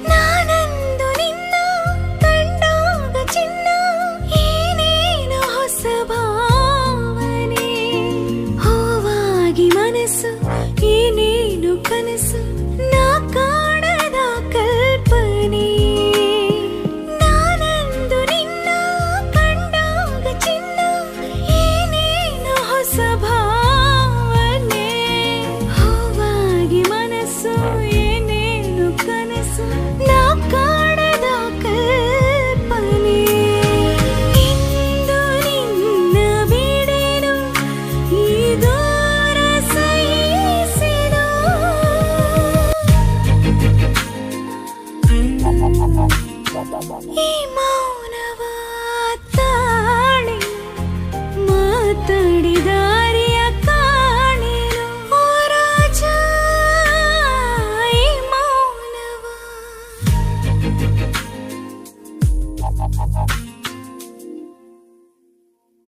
ನಾನಂದು ನಿನ್ನ ಕಂಡಾಗ ಚಿನ್ನ ಏನೇನು ಹೊಸ ಭಾವನೆ ಹೂವಾಗಿ ಮನಸ್ಸು ಏನೇನು ಕನಸು ನಾ ಕಾಣದ ಕಲ್ಪನೆ ನಾನಂದು ನಿನ್ನ ಕಂಡಾಗ ಚಿನ್ನ ಏನೇನು ಹೊಸ ಭಾವನೆ ಹೂವಾಗಿ ಮನಸ್ಸು ಏನೇನು ಕನಸು ನಾ ಕಾಣದ ಕಲ್ಪನೆ ಇಂದು ನಿನ್ನ ಬಿಡೆನು ಈ ದೂರ ಸಹಿಸೆನು ಈ ಮೌನವ ತಾಳಿ ಮಾತಾಡಿದಾರಿಯ ಕಾಣೆನು ಓ ರಾಜ ಈ ಮೌನವ